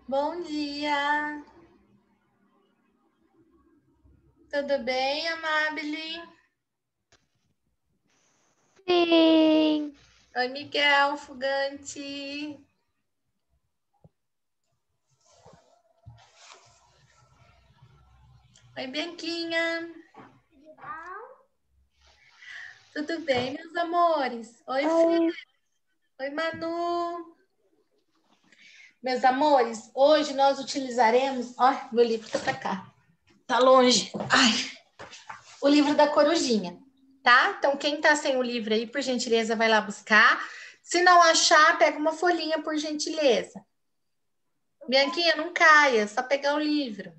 Bom dia! Tudo bem, Amabile? Sim. Oi, Miguel Fugante. Oi, Bianquinha. Tudo bem, meus amores? Oi, Fê. Oi. Oi, Manu. Meus amores, hoje nós utilizaremos... Ai, meu livro tá pra cá. Tá longe. Ai, o livro da Corujinha, tá? Então, quem tá sem o livro aí, por gentileza, vai lá buscar. Se não achar, pega uma folhinha, por gentileza. Bianquinha, não caia, só pegar o livro.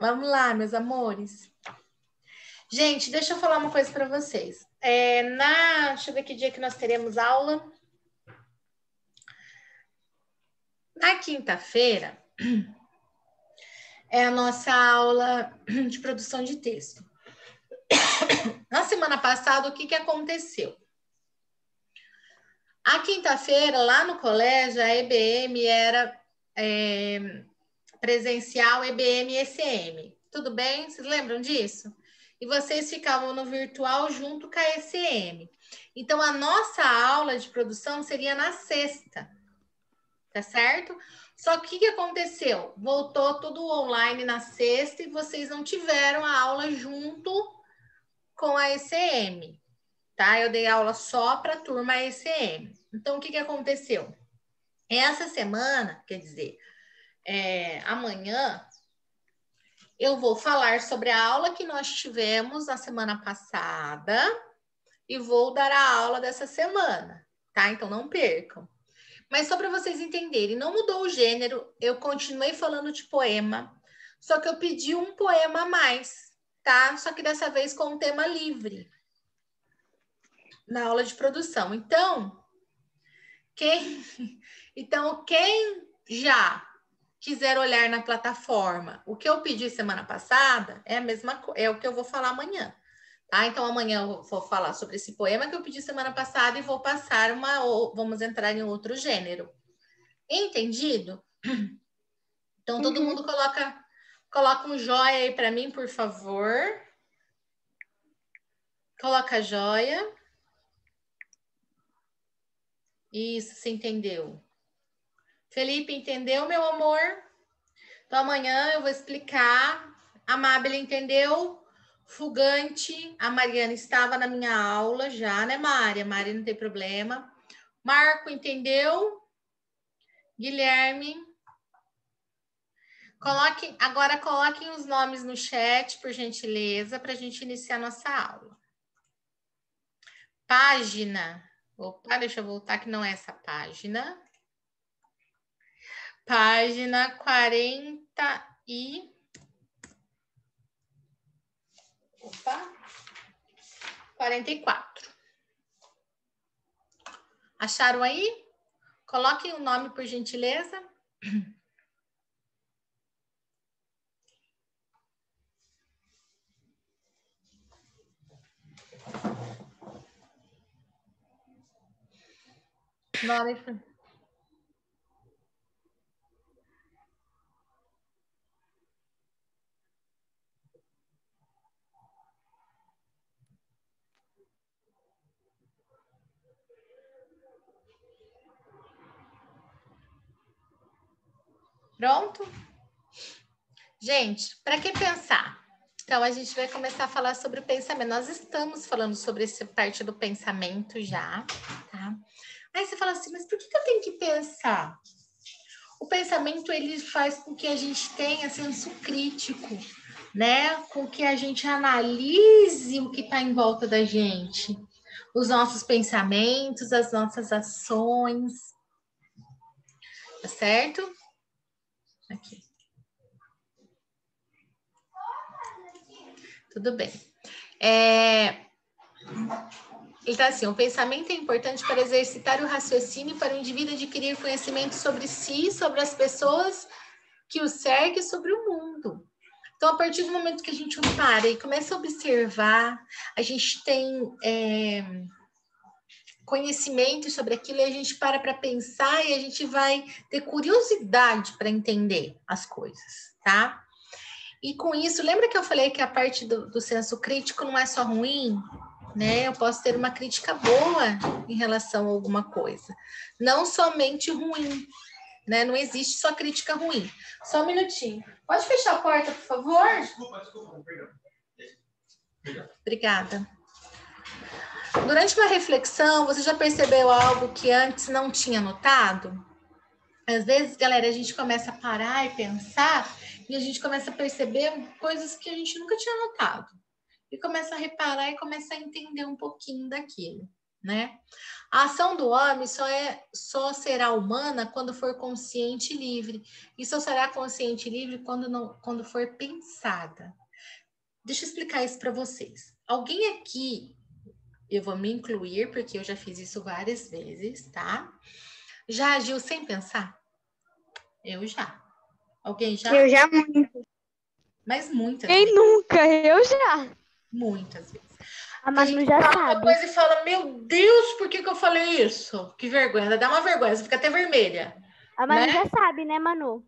Vamos lá, meus amores. Gente, deixa eu falar uma coisa para vocês. Deixa eu ver que dia que nós teremos aula. Na quinta-feira é a nossa aula de produção de texto. Na semana passada, o que aconteceu? A quinta-feira, lá no colégio, a EBM era presencial, EBM e ECM. Tudo bem? Vocês lembram disso? E vocês ficavam no virtual junto com a ECM. Então, a nossa aula de produção seria na sexta, tá certo? Só que o que aconteceu? Voltou tudo online na sexta e vocês não tiveram a aula junto com a ECM, tá? Eu dei aula só para a turma ECM. Então, o que aconteceu? Essa semana, quer dizer, amanhã, eu vou falar sobre a aula que nós tivemos na semana passada e vou dar a aula dessa semana, tá? Então não percam. Mas só para vocês entenderem, não mudou o gênero, eu continuei falando de poema, só que eu pedi um poema a mais, tá? Só que dessa vez com um tema livre na aula de produção. Quem, quem já quiser olhar na plataforma, o que eu pedi semana passada é a mesma é o que eu vou falar amanhã. Tá? Então amanhã eu vou falar sobre esse poema que eu pedi semana passada e vou passar vamos entrar em outro gênero. Entendido? Então todo mundo coloca um joia aí para mim, por favor. Coloca joia. Isso, você entendeu. Felipe, entendeu, meu amor? Então amanhã eu vou explicar. A Mabel entendeu? Fugante. A Mariana estava na minha aula já, né, Mari? A Mari não tem problema. Marco, entendeu? Guilherme. Coloquem os nomes no chat, por gentileza, para a gente iniciar nossa aula. Página. Opa, deixa eu voltar que não é essa página. Página 40 e... Opa! 44. Acharam aí? Coloquem o nome, por gentileza. Nome. Pronto? Gente, para que pensar? Então, a gente vai começar a falar sobre o pensamento. Nós estamos falando sobre essa parte do pensamento já, tá? Aí você fala assim, mas por que eu tenho que pensar? O pensamento, ele faz com que a gente tenha senso crítico, né? Com que a gente analise o que está em volta da gente. Os nossos pensamentos, as nossas ações. Tá certo? Aqui. Tudo bem. Então, assim, o pensamento é importante para exercitar o raciocínio para o indivíduo adquirir conhecimento sobre si, sobre as pessoas que o cercam e sobre o mundo. Então, a partir do momento que a gente para e começa a observar, a gente tem conhecimento sobre aquilo e a gente para pensar e a gente vai ter curiosidade para entender as coisas, tá? E com isso, lembra que eu falei que a parte do senso crítico não é só ruim, né? Eu posso ter uma crítica boa em relação a alguma coisa, não somente ruim, né? Não existe só crítica ruim. Só um minutinho. Pode fechar a porta, por favor? Desculpa, perdão. Obrigada. Durante uma reflexão, você já percebeu algo que antes não tinha notado? Às vezes, galera, a gente começa a parar e pensar e a gente começa a perceber coisas que a gente nunca tinha notado. E começa a reparar e começa a entender um pouquinho daquilo, né? A ação do homem só será humana quando for consciente e livre. E só será consciente e livre quando for pensada. Deixa eu explicar isso para vocês. Alguém aqui, eu vou me incluir, porque eu já fiz isso várias vezes, tá? Já agiu sem pensar? Eu já. Alguém já? Eu já muito. Mas muitas Quem vezes. nunca? Eu já. Muitas vezes. A Porque a Manu gente já fala uma sabe. coisa e fala, meu Deus, por que eu falei isso? Que vergonha, dá uma vergonha, você fica até vermelha. A Manu já sabe, né, Manu?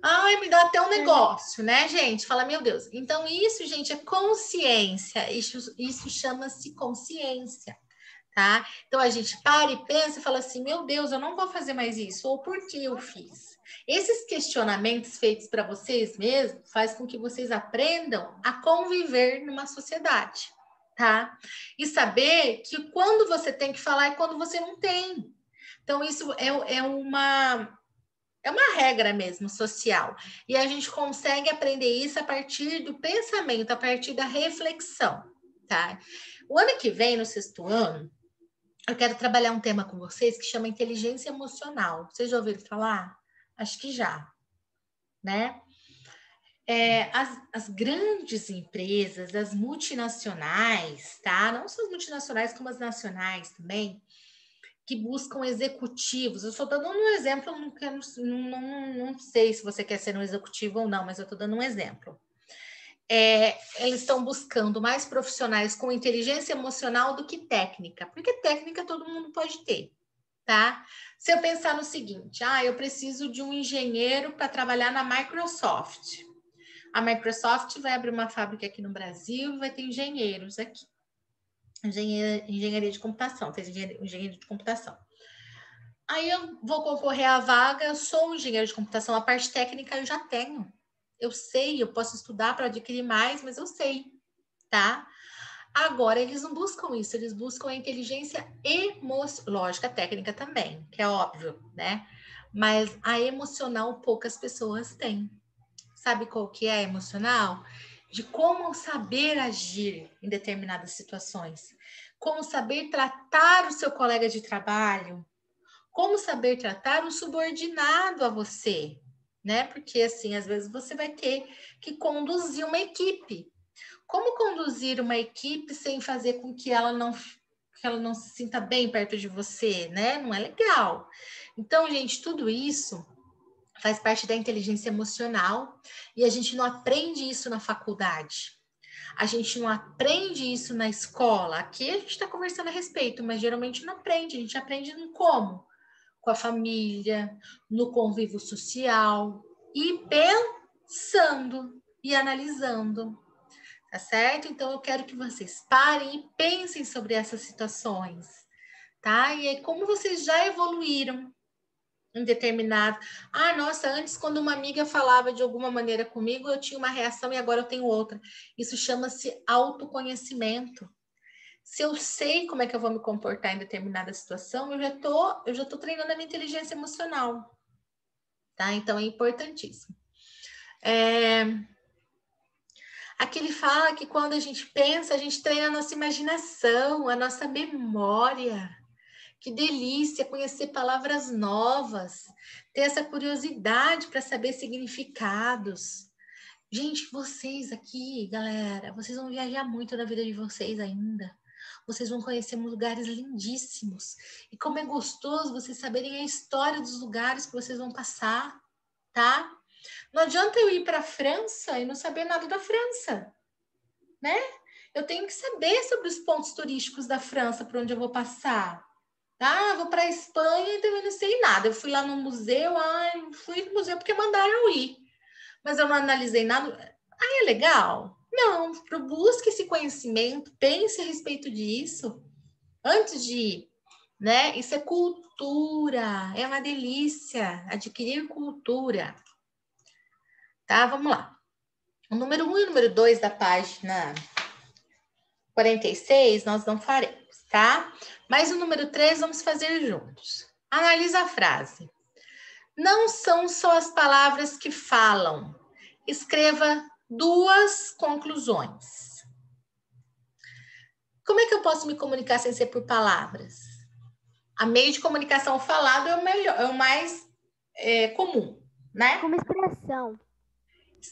Ai, me dá até um negócio, né, gente? Fala, meu Deus. Então, isso, gente, é consciência. Isso chama-se consciência, tá? Então, a gente para e pensa e fala assim, meu Deus, eu não vou fazer mais isso. Ou por que eu fiz? Esses questionamentos feitos para vocês mesmos faz com que vocês aprendam a conviver numa sociedade, tá? E saber que quando você tem que falar e quando você não tem. Então, isso é uma regra mesmo social. E a gente consegue aprender isso a partir do pensamento, a partir da reflexão, tá? O ano que vem, no 6º ano, eu quero trabalhar um tema com vocês que chama inteligência emocional. Vocês já ouviram falar? Acho que já, né? As grandes empresas, as multinacionais, tá? Não só as multinacionais, como as nacionais também, que buscam executivos. Eu estou dando um exemplo, não sei se você quer ser um executivo ou não, mas eu estou dando um exemplo. Eles estão buscando mais profissionais com inteligência emocional do que técnica, porque técnica todo mundo pode ter, tá? Se eu pensar no seguinte, eu preciso de um engenheiro para trabalhar na Microsoft. A Microsoft vai abrir uma fábrica aqui no Brasil e vai ter engenheiros aqui. Engenharia de computação, fez engenharia de computação. Aí eu vou concorrer à vaga, eu sou um engenheiro de computação, a parte técnica eu já tenho. Eu sei, eu posso estudar para adquirir mais, mas eu sei, tá? Agora, eles não buscam isso, eles buscam a inteligência emocional, lógica técnica também, que é óbvio, né? Mas a emocional poucas pessoas têm. Sabe qual que é a emocional? De como saber agir em determinadas situações. Como saber tratar o seu colega de trabalho, como saber tratar um subordinado a você, né? Porque assim, às vezes você vai ter que conduzir uma equipe. Como conduzir uma equipe sem fazer com que ela não se sinta bem perto de você, né? Não é legal. Então, gente, tudo isso faz parte da inteligência emocional e a gente não aprende isso na faculdade. A gente não aprende isso na escola. Aqui a gente está conversando a respeito, mas geralmente não aprende. A gente aprende no como? Com a família, no convívio social e pensando e analisando, tá certo? Então eu quero que vocês parem e pensem sobre essas situações, tá? E aí, como vocês já evoluíram em determinado. Nossa, antes, quando uma amiga falava de alguma maneira comigo, eu tinha uma reação e agora eu tenho outra. Isso chama-se autoconhecimento. Se eu sei como é que eu vou me comportar em determinada situação, eu já tô treinando a minha inteligência emocional, tá? Então é importantíssimo. Aqui ele fala que quando a gente pensa, a gente treina a nossa imaginação, a nossa memória. Que delícia conhecer palavras novas, ter essa curiosidade para saber significados. Gente, vocês aqui, galera, vocês vão viajar muito na vida de vocês ainda. Vocês vão conhecer lugares lindíssimos. E como é gostoso vocês saberem a história dos lugares que vocês vão passar, tá? Não adianta eu ir para a França e não saber nada da França, né? Eu tenho que saber sobre os pontos turísticos da França, por onde eu vou passar. Ah, eu vou para a Espanha e também não sei nada. Eu fui lá no museu, fui no museu porque mandaram eu ir. Mas eu não analisei nada. É legal? Não, busque esse conhecimento, pense a respeito disso antes de ir, né? Isso é cultura, é uma delícia adquirir cultura. Tá? Vamos lá. O número 1 e o número 2 da página 46 nós não faremos, tá? Mas o número 3 vamos fazer juntos. Analisa a frase. Não são só as palavras que falam. Escreva 2 conclusões. Como é que eu posso me comunicar sem ser por palavras? A meio de comunicação falado é o melhor, é o mais comum, né? Como expressão.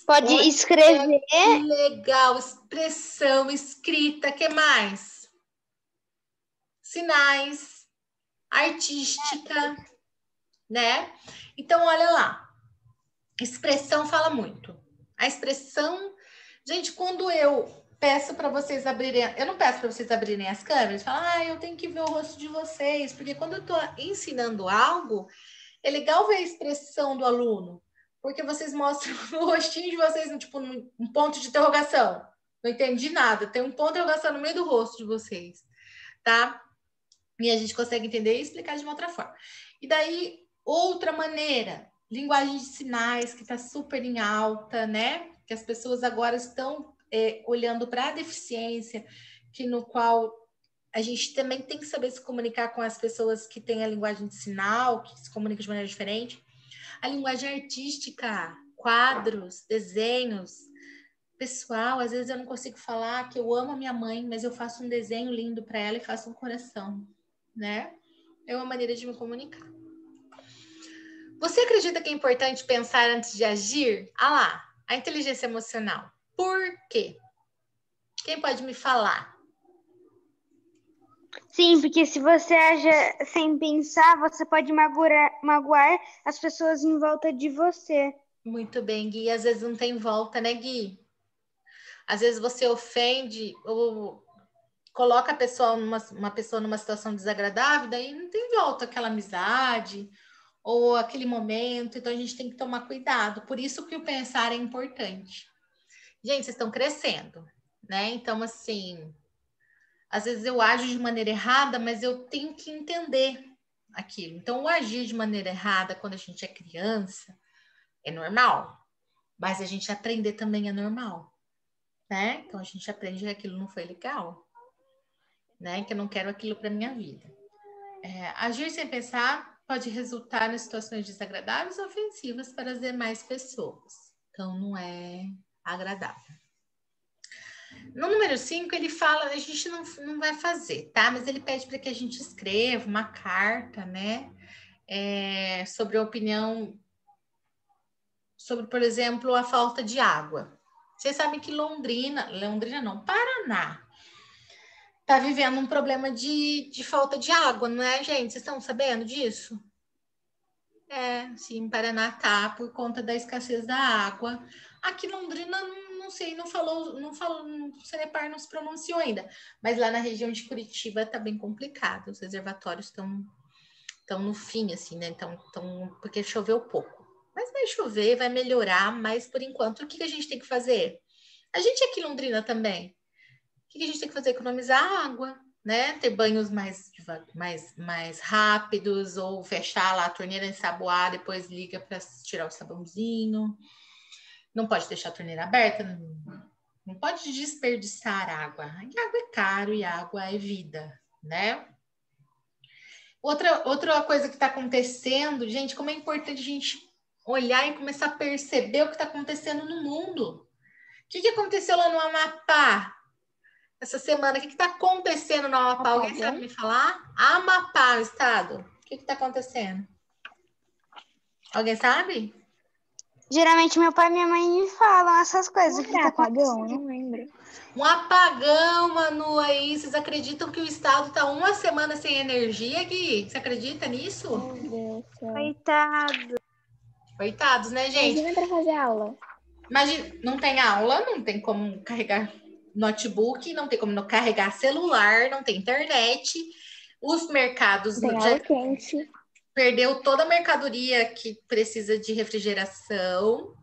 Pode escrever. Legal, expressão, escrita, que mais? Sinais, artística, né? Então, olha lá. Expressão fala muito. A expressão... Gente, quando eu peço para vocês abrirem... Eu não peço para vocês abrirem as câmeras, falo, eu tenho que ver o rosto de vocês, porque quando eu estou ensinando algo, é legal ver a expressão do aluno, porque vocês mostram o rostinho de vocês, tipo, um ponto de interrogação. Não entendi nada. Tem um ponto de interrogação no meio do rosto de vocês, tá? E a gente consegue entender e explicar de uma outra forma. E daí, outra maneira, linguagem de sinais, que está super em alta, né? Que as pessoas agora estão olhando para a deficiência, no qual a gente também tem que saber se comunicar com as pessoas que têm a linguagem de sinal, que se comunicam de maneira diferente. A linguagem artística, quadros, desenhos. Pessoal, às vezes eu não consigo falar que eu amo a minha mãe, mas eu faço um desenho lindo para ela e faço um coração, né? É uma maneira de me comunicar. Você acredita que é importante pensar antes de agir? Lá, a inteligência emocional. Por quê? Quem pode me falar? Sim, porque se você age sem pensar, você pode magoar as pessoas em volta de você. Muito bem, Gui. Às vezes não tem volta, né, Gui? Às vezes você ofende ou coloca uma pessoa numa situação desagradável, daí não tem volta aquela amizade ou aquele momento. Então a gente tem que tomar cuidado. Por isso que o pensar é importante. Gente, vocês estão crescendo, né? Então, assim, às vezes eu ajo de maneira errada, mas eu tenho que entender aquilo. Então, o agir de maneira errada quando a gente é criança é normal, mas a gente aprender também é normal, né? Então, a gente aprende que aquilo não foi legal, né? Que eu não quero aquilo para minha vida. Agir sem pensar pode resultar em situações desagradáveis ou ofensivas para as demais pessoas. Então, não é agradável. No número 5, ele fala, a gente não vai fazer, tá? Mas ele pede para que a gente escreva uma carta, né? Sobre a opinião, sobre, por exemplo, a falta de água. Vocês sabem que Londrina não, Paraná, tá vivendo um problema de falta de água, não é, gente? Vocês estão sabendo disso? Sim, Paraná tá, por conta da escassez da água. Aqui Londrina, não sei, não falou, o Sanepar não se pronunciou ainda, mas lá na região de Curitiba tá bem complicado, os reservatórios estão no fim, assim, né? Então, porque choveu pouco. Mas vai chover, vai melhorar, mas por enquanto, o que a gente tem que fazer? A gente aqui em Londrina também. O que a gente tem que fazer? Economizar água, né? Ter banhos mais rápidos, ou fechar lá a torneira, ensaboar, depois liga para tirar o sabãozinho. Não pode deixar a torneira aberta, não pode desperdiçar água. E água é caro e água é vida, né? Outra coisa que está acontecendo, gente, como é importante a gente olhar e começar a perceber o que está acontecendo no mundo. O que aconteceu lá no Amapá essa semana? O que está acontecendo no Amapá? Alguém sabe me falar? Amapá, o estado. O que está acontecendo? Alguém sabe? Geralmente meu pai e minha mãe me falam essas coisas. Não é apagão, eu não lembro. Um apagão, Manu, aí. Vocês acreditam que o estado está uma semana sem energia, Gui? Você acredita nisso? Meu Deus do céu. Coitado. Coitados, né, gente? Imagina para fazer aula. Imagina, não tem aula, não tem como carregar notebook, não tem como carregar celular, não tem internet. Os mercados Tem já água quente. perdeu toda a mercadoria que precisa de refrigeração.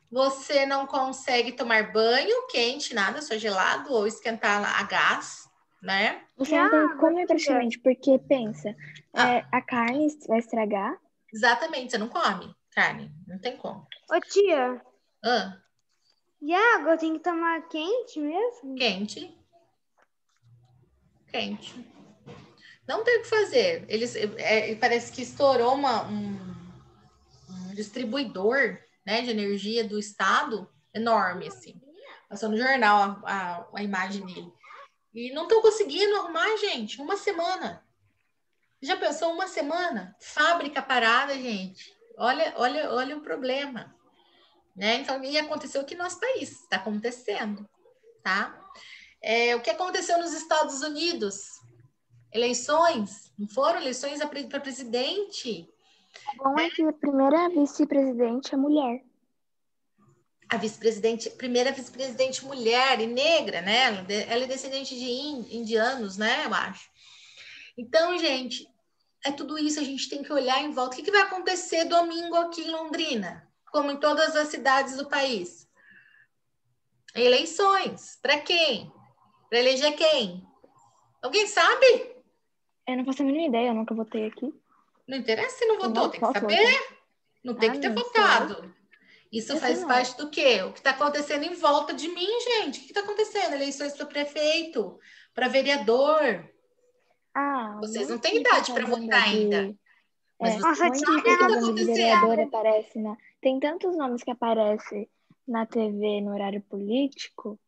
Você não consegue tomar banho quente, nada, só gelado, ou esquentar a gás, né? Você E a não tem que água, comer tia? praticamente, porque pensa, Ah, a carne vai estragar. exatamente, você não come carne, não tem como. Ô, tia, Ah, e a água tem que tomar quente mesmo? quente, quente. Não tem o que fazer. Eles parece que estourou um distribuidor, né, de energia do estado enorme, assim. Passou no jornal a imagem dele. E não estão conseguindo arrumar, gente. Uma semana. Já pensou uma semana? Fábrica parada, gente. Olha o problema. Né? Então, e aconteceu aqui no nosso país. Está acontecendo. Tá? O que aconteceu nos Estados Unidos? Eleições. Não foram eleições para presidente. O bom é que a primeira vice-presidente é mulher. A vice-presidente, primeira vice-presidente mulher e negra, né? Ela é descendente de indianos, né? Eu acho. Então, gente, é tudo isso, a gente tem que olhar em volta. O que vai acontecer domingo aqui em Londrina? Como em todas as cidades do país? Eleições. Para quem? Para eleger quem? Alguém sabe? Eu não faço a mínima ideia, eu nunca votei aqui. Não interessa se não Eu votou, não tem que posso saber. votar. Não tem que ter Não, sério? votado. Isso Eu sei faz não. parte do quê? O que está acontecendo em volta de mim, gente. O que está acontecendo? Eleições para prefeito, para vereador. Ah, um Vocês não monte têm de idade para propaganda votar ainda, de... mas É, vocês um Nossa, monte tia, de sabem o que está propaganda de vereador acontecendo. aparece na... Tem tantos nomes que aparecem na TV no horário político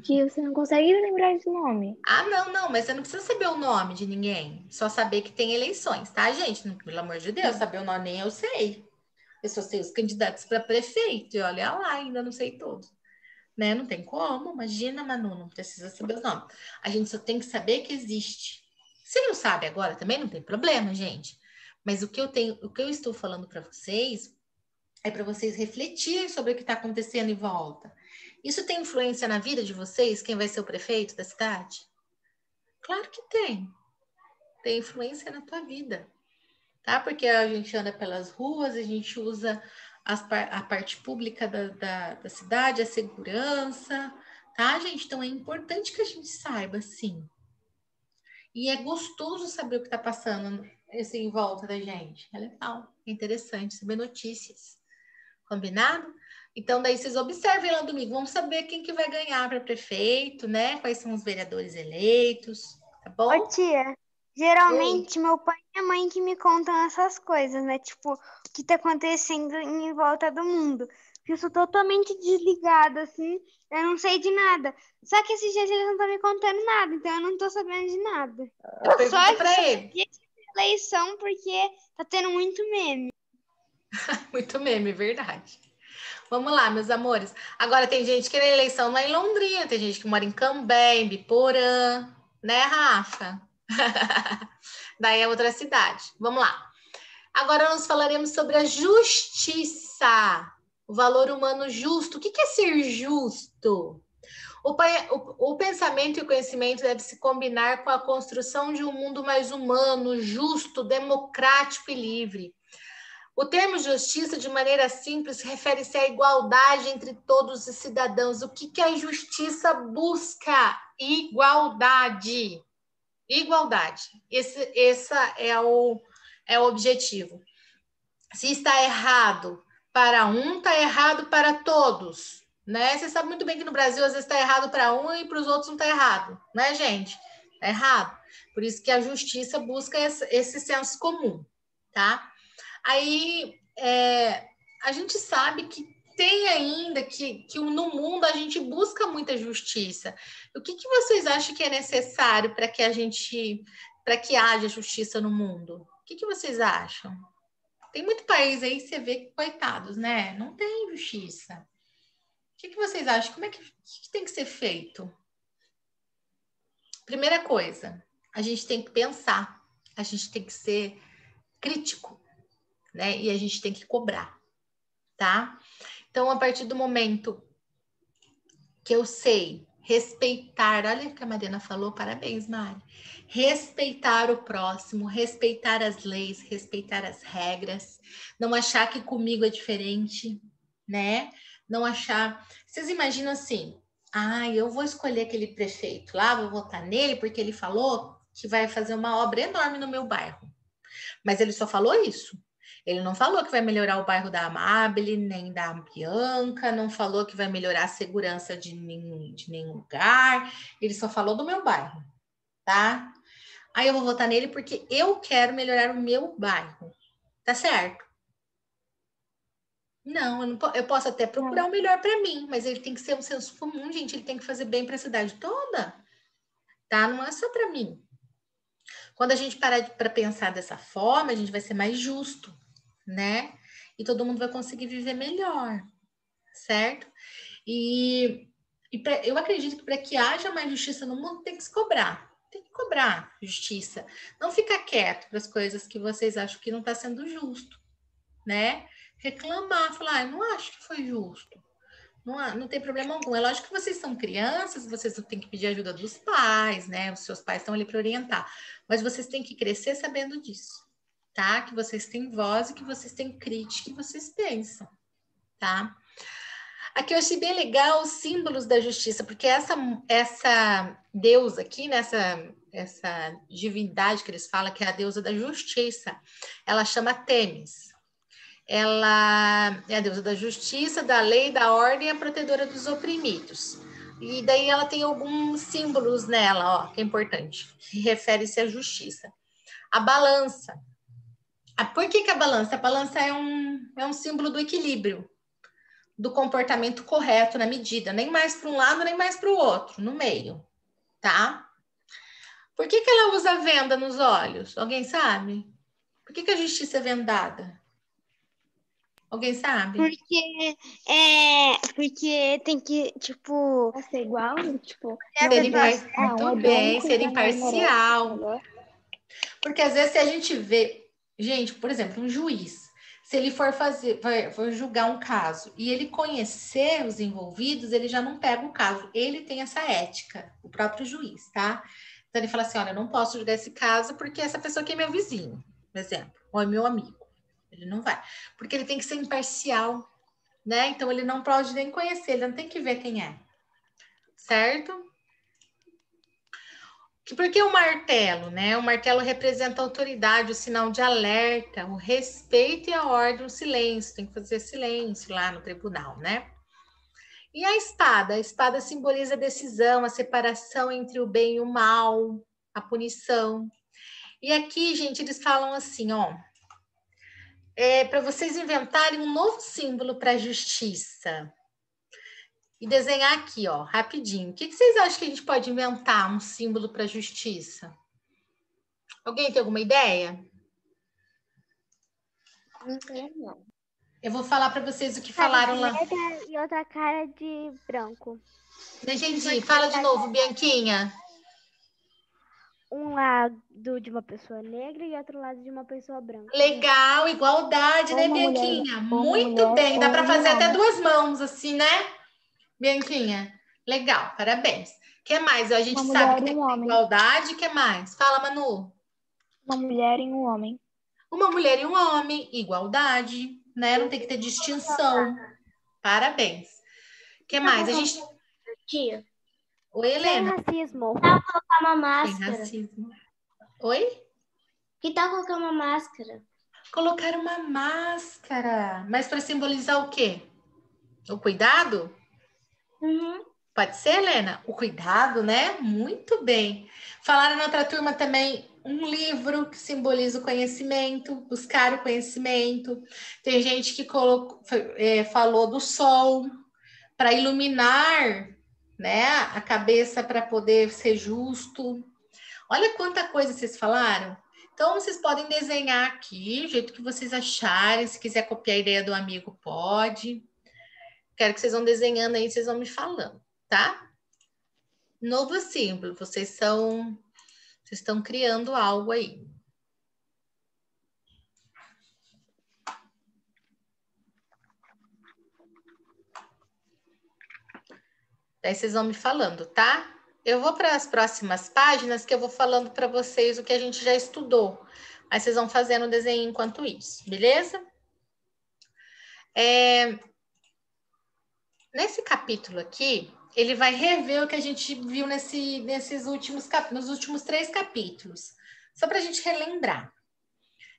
que você não consegue lembrar de nome. Ah, não, mas você não precisa saber o nome de ninguém. Só saber que tem eleições, tá, gente? Pelo amor de Deus, saber o nome nem eu sei. Eu só sei os candidatos para prefeito. E olha lá, ainda não sei todos. Né? Não tem como. Imagina, Manu, não precisa saber os nomes. A gente só tem que saber que existe. Se não sabe agora, também não tem problema, gente. Mas o que eu estou falando para vocês é para vocês refletirem sobre o que está acontecendo em volta. Isso tem influência na vida de vocês? Quem vai ser o prefeito da cidade? Claro que tem. Tem influência na tua vida, tá? Porque a gente anda pelas ruas, a gente usa a parte pública da cidade, a segurança, tá, gente? Então é importante que a gente saiba, sim. E é gostoso saber o que está passando assim, em volta da gente. É legal, é interessante saber notícias. Combinado? Então, daí vocês observem lá domingo. Vamos saber quem que vai ganhar para prefeito, né? Quais são os vereadores eleitos, tá ô, bom? tia, Oi. geralmente meu pai e minha mãe que me contam essas coisas, né? Tipo, o que tá acontecendo em volta do mundo. Eu sou totalmente desligada, assim, eu não sei de nada. Só que esses dias eles não estão me contando nada, então eu não tô sabendo de nada. Só Pergunta para ele. sabia de eleição porque tá tendo muito meme. Muito meme, verdade. Vamos lá, meus amores. Agora tem gente que na eleição não é em Londrina, tem gente que mora em Cambé, em Biporã, né, Rafa? Daí é outra cidade. Vamos lá. Agora nós falaremos sobre a justiça, o valor humano justo. O que é ser justo? O pensamento e o conhecimento devem se combinar com a construção de um mundo mais humano, justo, democrático e livre. O termo justiça, de maneira simples, refere-se à igualdade entre todos os cidadãos. O que a justiça busca? Igualdade. Igualdade. Esse é o objetivo. Se está errado para um, está errado para todos. Né? Você sabe muito bem que no Brasil, às vezes, está errado para um e para os outros não está errado. Né, gente? Está errado. Por isso que a justiça busca esse senso comum. Tá? Aí a gente sabe que tem ainda que no mundo a gente busca muita justiça. O que vocês acham que é necessário para que haja justiça no mundo? O que vocês acham? Tem muito país aí que você vê que, coitados, né? Não tem justiça. O que vocês acham? Como é que tem que ser feito? Primeira coisa, a gente tem que pensar, a gente tem que ser crítico, né? E a gente tem que cobrar, tá? Então, a partir do momento que eu sei Respeitar, olha o que a Mariana falou, parabéns, Mari. Respeitar o próximo, respeitar as leis, respeitar as regras, não achar que comigo é diferente, né? Não achar. Vocês imaginam assim, eu vou escolher aquele prefeito lá, vou votar nele porque ele falou que vai fazer uma obra enorme no meu bairro. Mas ele só falou isso. Ele não falou que vai melhorar o bairro da Amabile, nem da Bianca, não falou que vai melhorar a segurança de nenhum lugar. Ele só falou do meu bairro, tá? Aí eu vou votar nele porque eu quero melhorar o meu bairro. Tá certo? Não, eu posso até procurar o melhor para mim, mas ele tem que ser um senso comum, gente. Ele tem que fazer bem para a cidade toda, tá? Não é só para mim. Quando a gente parar para pensar dessa forma, a gente vai ser mais justo, né? E todo mundo vai conseguir viver melhor, certo? Eu acredito que para que haja mais justiça no mundo, tem que se cobrar. Tem que cobrar justiça. Não ficar quieto para as coisas que vocês acham que não está sendo justo, né? Reclamar, falar, não acho que foi justo. Não tem problema algum. É lógico que vocês são crianças, vocês não têm que pedir ajuda dos pais, né? Os seus pais estão ali para orientar. Mas vocês têm que crescer sabendo disso, tá? Que vocês têm voz e que vocês têm crítica e vocês pensam, tá? Aqui eu achei bem legal os símbolos da justiça, porque essa deusa aqui, essa divindade que eles falam, que é a deusa da justiça, ela chama Temis. Ela é a deusa da justiça, da lei, da ordem e a protetora dos oprimidos. E daí ela tem alguns símbolos nela, ó, que é importante, que refere-se à justiça. A balança. Por que a balança? A balança é um símbolo do equilíbrio, do comportamento correto na medida, nem mais para um lado, nem mais para o outro, no meio, tá? Por que ela usa venda nos olhos? Alguém sabe? Por que a justiça é vendada? Alguém sabe? Porque tem que, tipo, Pra ser igual, tipo, Muito bem, ser imparcial. Porque às vezes se a gente vê, gente, por exemplo, um juiz, se ele for julgar um caso e ele conhecer os envolvidos, ele já não pega o caso. Ele tem essa ética, o próprio juiz, tá? Então ele fala assim, olha, eu não posso julgar esse caso porque essa pessoa aqui é meu vizinho, por exemplo, ou é meu amigo. Ele não vai. Porque ele tem que ser imparcial, né? Então ele não pode nem conhecer, ele não tem que ver quem é. Certo? Porque o martelo, né? O martelo representa a autoridade, o sinal de alerta, o respeito e a ordem, o silêncio. Tem que fazer silêncio lá no tribunal, né? E a espada? A espada simboliza a decisão, a separação entre o bem e o mal, a punição. E aqui, gente, eles falam assim, ó. Para vocês inventarem um novo símbolo para a justiça. E desenhar aqui, ó, rapidinho. O que vocês acham que a gente pode inventar um símbolo para a justiça? Alguém tem alguma ideia? Não sei, não. Eu vou falar para vocês o que falaram lá. E outra cara de branco. Não entendi. Fala de novo, Bianquinha. Um lado de uma pessoa negra e outro lado de uma pessoa branca. Legal, igualdade, né, Bianquinha? Muito bem. Dá para fazer até duas mãos, assim, né, Bianquinha? Legal, parabéns. O que mais? A gente sabe que tem igualdade. O que mais? Fala, Manu. Uma mulher e um homem. Uma mulher e um homem, igualdade, né? Não tem que ter distinção. Parabéns. O que mais? A gente... Tia. Oi, Helena. Sem racismo. Que tal colocar uma máscara? Sem racismo. Oi? Que tal colocar uma máscara? Colocar uma máscara. Mas para simbolizar o quê? O cuidado? Uhum. Pode ser, Helena? O cuidado, né? Muito bem. Falaram na outra turma também um livro que simboliza o conhecimento, buscar o conhecimento. Tem gente que falou do sol para iluminar, né, a cabeça para poder ser justo. Olha quanta coisa vocês falaram. Então, vocês podem desenhar aqui, do jeito que vocês acharem. Se quiser copiar a ideia do amigo, pode. Quero que vocês vão desenhando aí, vocês vão me falando, tá? Novo símbolo, vocês estão criando algo aí. Daí vocês vão me falando, tá? Eu vou para as próximas páginas que eu vou falando para vocês o que a gente já estudou. Aí vocês vão fazendo o desenho enquanto isso, beleza? Nesse capítulo aqui, ele vai rever o que a gente viu nos últimos 3 capítulos. Só para a gente relembrar.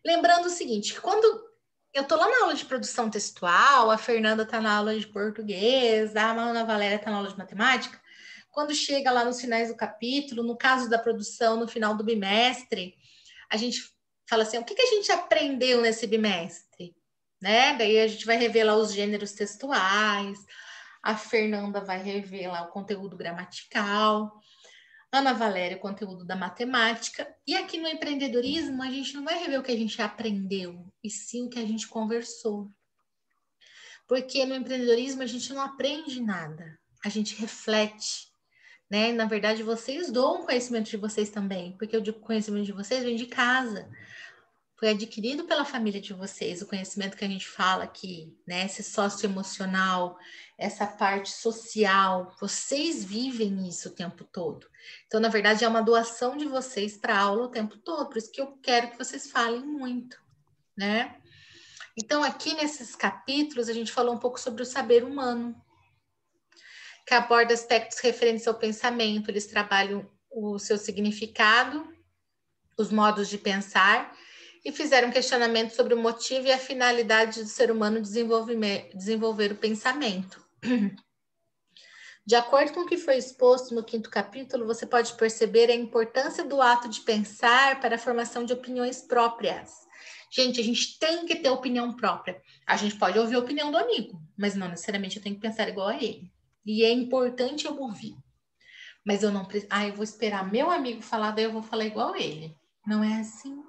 Lembrando o seguinte, que quando eu tô lá na aula de produção textual, a Fernanda tá na aula de português, a Ana Valéria tá na aula de matemática, quando chega lá nos finais do capítulo, no caso da produção, no final do bimestre, a gente fala assim, o que a gente aprendeu nesse bimestre? Né? Daí a gente vai revelar os gêneros textuais, a Fernanda vai revelar o conteúdo gramatical, Ana Valéria, o conteúdo da matemática. E aqui no empreendedorismo, a gente não vai rever o que a gente aprendeu, e sim o que a gente conversou. Porque no empreendedorismo a gente não aprende nada, a gente reflete, né? Na verdade, vocês doam o conhecimento de vocês também, porque o conhecimento de vocês vem de casa. Foi adquirido pela família de vocês, o conhecimento que a gente fala aqui, né? Esse socioemocional, essa parte social, vocês vivem isso o tempo todo. Então, na verdade, é uma doação de vocês para a aula o tempo todo, por isso que eu quero que vocês falem muito, né? Então, aqui nesses capítulos, a gente falou um pouco sobre o saber humano, que aborda aspectos referentes ao pensamento, eles trabalham o seu significado, os modos de pensar, e fizeram um questionamento sobre o motivo e a finalidade do ser humano desenvolver o pensamento. De acordo com o que foi exposto no 5º capítulo, você pode perceber a importância do ato de pensar para a formação de opiniões próprias. Gente, a gente tem que ter opinião própria. A gente pode ouvir a opinião do amigo, mas não necessariamente eu tenho que pensar igual a ele. E é importante eu ouvir. Mas eu não preciso... eu vou esperar meu amigo falar, daí eu vou falar igual a ele. Não é assim.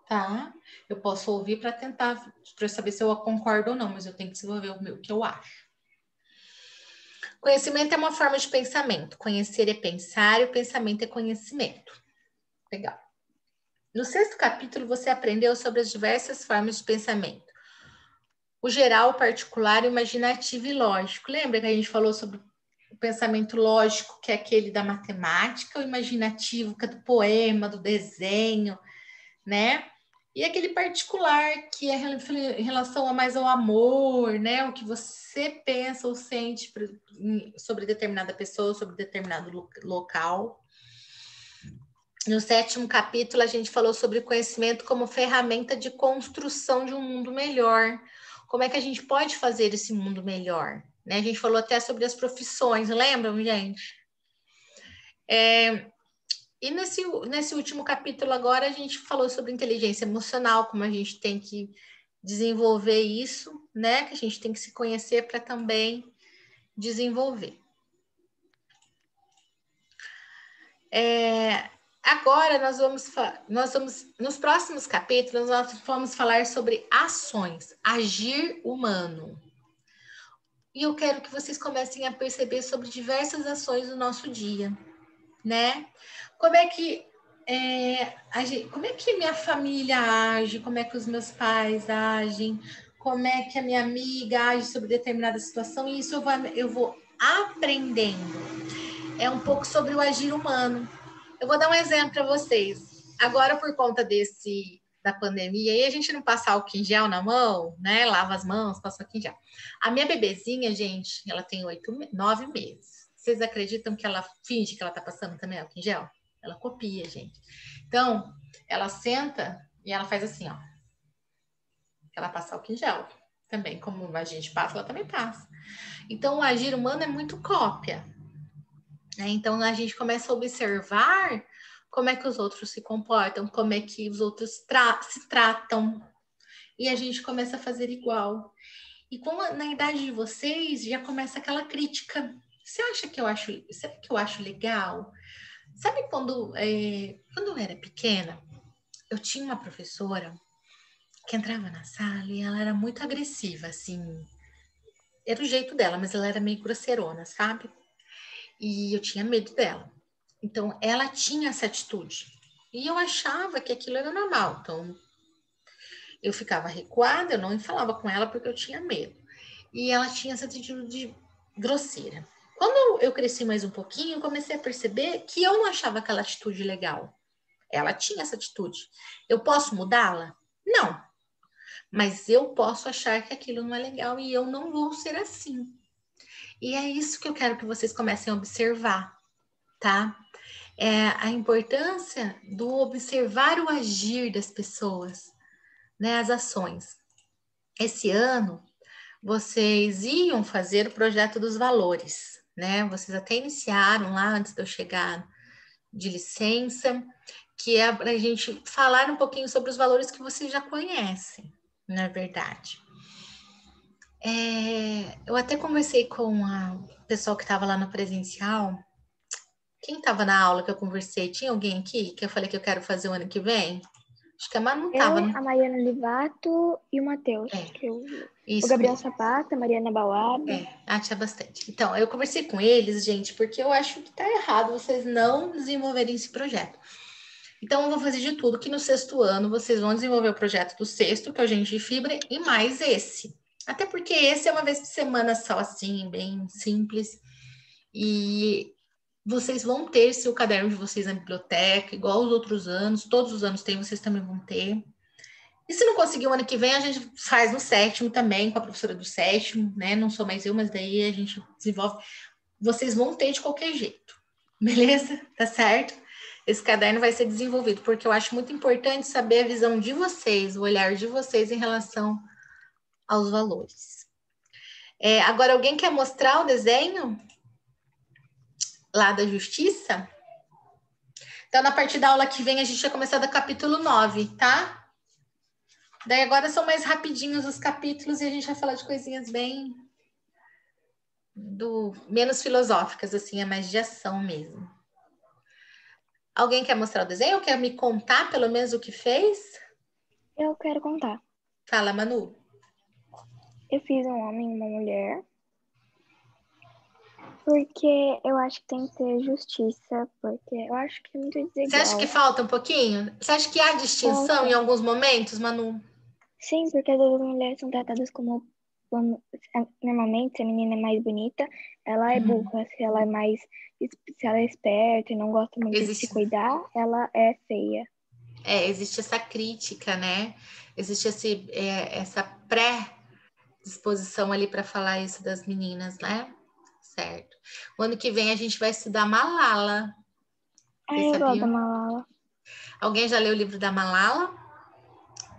Tá? Eu posso ouvir para tentar, para saber se eu concordo ou não, mas eu tenho que desenvolver o que eu acho. Conhecimento é uma forma de pensamento. Conhecer é pensar e o pensamento é conhecimento. Legal. No 6º capítulo, você aprendeu sobre as diversas formas de pensamento. O geral, o particular, o imaginativo e lógico. Lembra que a gente falou sobre o pensamento lógico, que é aquele da matemática, o imaginativo, que é do poema, do desenho, né? E aquele particular, que é em relação mais ao amor, né? O que você pensa ou sente sobre determinada pessoa, sobre determinado local. No 7º capítulo, a gente falou sobre conhecimento como ferramenta de construção de um mundo melhor. Como é que a gente pode fazer esse mundo melhor? Né? A gente falou até sobre as profissões, lembram, gente? E nesse último capítulo agora, a gente falou sobre inteligência emocional, como a gente tem que desenvolver isso, né? Que a gente tem que se conhecer para também desenvolver. Agora, nos próximos capítulos, nós vamos falar sobre ações, agir humano. E eu quero que vocês comecem a perceber sobre diversas ações do nosso dia, né? Como é que minha família age, como é que os meus pais agem, como é que a minha amiga age sobre determinada situação, e isso eu vou aprendendo. É um pouco sobre o agir humano. Eu vou dar um exemplo para vocês. Agora, por conta da pandemia, e a gente não passa álcool em gel na mão, né? Lava as mãos, passa álcool em gel. A minha bebezinha, gente, ela tem 9 meses. Vocês acreditam que ela finge que ela tá passando também álcool em gel? Ela copia, gente. Então, ela senta e ela faz assim, ó. Ela passa álcool em gel. Também, como a gente passa, ela também passa. Então, o agir humano é muito cópia. Então, a gente começa a observar como é que os outros se comportam, como é que os outros se tratam. E a gente começa a fazer igual. E na idade de vocês, já começa aquela crítica. Será que eu acho legal? Sabe quando eu era pequena, eu tinha uma professora que entrava na sala e ela era muito agressiva, assim. Era o jeito dela, mas ela era meio grosseirona, sabe? E eu tinha medo dela. Então, ela tinha essa atitude. E eu achava que aquilo era normal. Então, eu ficava recuada, eu não falava com ela porque eu tinha medo. E ela tinha essa atitude grosseira. Quando eu cresci mais um pouquinho, eu comecei a perceber que eu não achava aquela atitude legal. Ela tinha essa atitude. Eu posso mudá-la? Não. Mas eu posso achar que aquilo não é legal e eu não vou ser assim. E é isso que eu quero que vocês comecem a observar, tá? É a importância do observar o agir das pessoas, né? As ações. Esse ano, vocês iam fazer o projeto dos valores, né? Vocês até iniciaram lá antes de eu chegar de licença, que é para a gente falar um pouquinho sobre os valores que vocês já conhecem, na verdade. Eu até conversei com o pessoal que estava lá no presencial. Quem estava na aula que eu conversei? Tinha alguém aqui que eu falei que eu quero fazer o ano que vem? Acho que a Manu não estava, né? A Mariana Livato e o Matheus. O Isso Gabriel mesmo. Sapata, a Mariana Bauaba. Tinha bastante. Então, eu conversei com eles, gente, porque eu acho que tá errado vocês não desenvolverem esse projeto. Então, eu vou fazer de tudo que no 6º ano vocês vão desenvolver o projeto do 6º, que é o Gente de Fibra, e mais esse. Até porque esse é uma vez por semana só, assim, bem simples. E vocês vão ter seu caderno de vocês na biblioteca, igual os outros anos. Todos os anos tem, vocês também vão ter. E se não conseguir o ano que vem, a gente faz no 7º também, com a professora do 7º, né? Não sou mais eu, mas daí a gente desenvolve. Vocês vão ter de qualquer jeito, beleza? Tá certo? Esse caderno vai ser desenvolvido, porque eu acho muito importante saber a visão de vocês, o olhar de vocês em relação aos valores. Agora, alguém quer mostrar o desenho lá da justiça? Então, na partir da aula que vem, a gente vai começar do capítulo 9, tá? Daí agora são mais rapidinhos os capítulos e a gente vai falar de coisinhas bem menos filosóficas, assim, é mais de ação mesmo. Alguém quer mostrar o desenho ou quer me contar pelo menos o que fez? Eu quero contar. Fala, Manu. Eu fiz um homem e uma mulher. Porque eu acho que tem que ter justiça, porque eu acho que é muito desigual. Você acha que falta um pouquinho? Você acha que há distinção em alguns momentos, Manu? Sim, porque às vezes as mulheres são tratadas como... Normalmente, se a menina é mais bonita, ela é burra. Se ela é esperta e não gosta muito de se cuidar, ela é feia. Existe essa crítica, né? Existe essa pré-disposição ali para falar isso das meninas, né? Certo. O ano que vem a gente vai estudar Malala. Eu gosto da Malala. Alguém já leu o livro da Malala?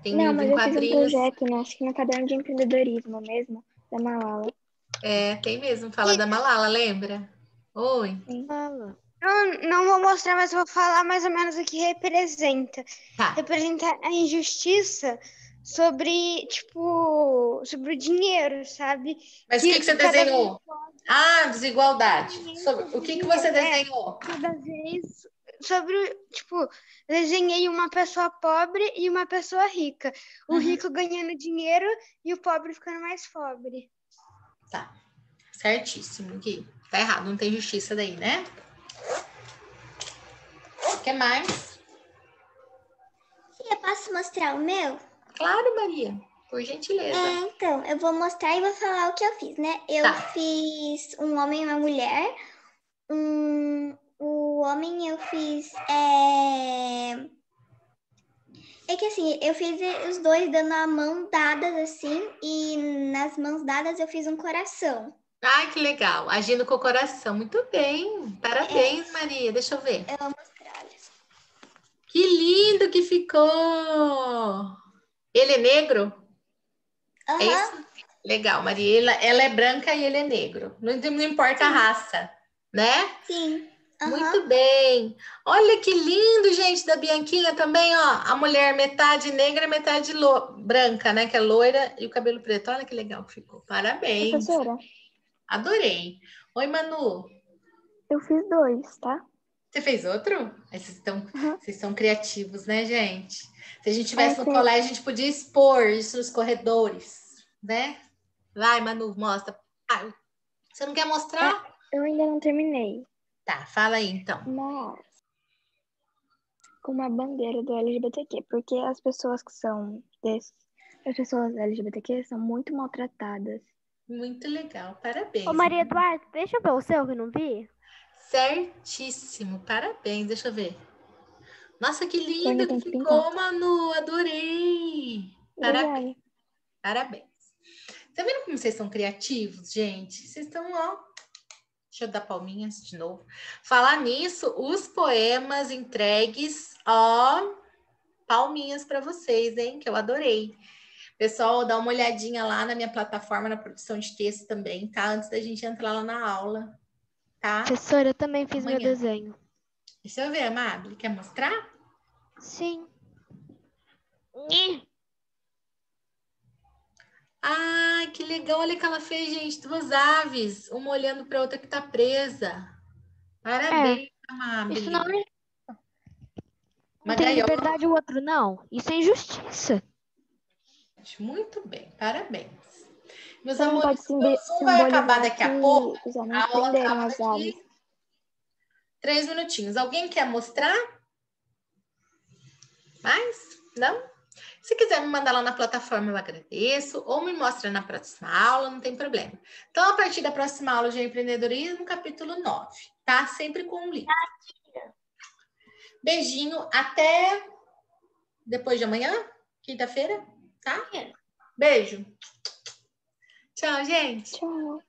Tem não, livro mas em eu quadrinhos. fiz um projeto, né? Acho que no caderno de empreendedorismo mesmo, da Malala. Tem mesmo, fala da Malala, lembra? Oi. Fala. Não vou mostrar, mas vou falar mais ou menos o que representa. Tá. Representa a injustiça sobre, sobre o dinheiro, sabe? Mas o que você desenhou? Desigualdade. O que você desenhou? Cada vez sobre, desenhei uma pessoa pobre e uma pessoa rica. O rico ganhando dinheiro e o pobre ficando mais pobre. Tá. Certíssimo, Gui. Tá errado, não tem justiça daí, né? O que mais? Eu posso mostrar o meu? Claro, Maria. Por gentileza. Então, eu vou mostrar e vou falar o que eu fiz, né? Eu fiz um homem e uma mulher. O homem eu fiz... É que assim, eu fiz os dois dando a mão dadas assim. E nas mãos dadas eu fiz um coração. Ai, que legal. Agindo com o coração. Muito bem. Parabéns, Maria. Deixa eu ver. Eu vou mostrar, olha só. Que lindo que ficou! Ele é negro? É isso? Legal, Maria. Ela é branca e ele é negro. Não importa a raça, né? Sim. Muito bem. Olha que lindo, gente, da Bianquinha também, ó. A mulher metade negra, metade branca, né? Que é loira e o cabelo preto. Olha que legal que ficou. Parabéns. Professora? Adorei. Oi, Manu. Eu fiz 2, tá? Você fez outro? Vocês são criativos, né, gente? Se a gente estivesse no colégio, a gente podia expor isso nos corredores, né? Vai, Manu, mostra. Você não quer mostrar? Eu ainda não terminei. Tá, fala aí, então. Mas com uma bandeira do LGBTQ, porque as pessoas que são as pessoas LGBTQ são muito maltratadas. Muito legal, parabéns. Ô, Maria Eduarda, deixa eu ver o seu que eu não vi. Certíssimo, parabéns. Deixa eu ver. Nossa, que lindo ainda que tem que ficou, pintar. Manu. Adorei. Parabéns, Obrigada. parabéns. Tá vendo como vocês são criativos, gente? Vocês estão, ó. Deixa eu dar palminhas de novo. Falar nisso, os poemas entregues, ó, palminhas para vocês, hein? Que eu adorei. Pessoal, dá uma olhadinha lá na minha plataforma, na produção de texto também, tá? Antes da gente entrar lá na aula, tá? Professora, eu também fiz meu Amanhã. desenho. Deixa eu ver, Amable. Quer mostrar? Sim. Ai, que legal. Olha o que ela fez, gente. Duas aves, uma olhando para outra que tá presa. Parabéns, Amable. Isso não é. Uma Um tem gaiola. liberdade, o outro não. Isso é injustiça. Muito bem, parabéns. Meus Também amores, pode o Zoom vai acabar simbolizar daqui que a pouco. os A homens aula prenderam acaba as aves. daqui 3 minutinhos. Alguém quer mostrar? Mais? Não? Se quiser me mandar lá na plataforma, eu agradeço. Ou me mostra na próxima aula, não tem problema. Então, a partir da próxima aula de empreendedorismo, capítulo 9, tá? Sempre com um livro. Beijinho, até depois de amanhã, quinta-feira, tá? Beijo. Tchau, gente. Tchau.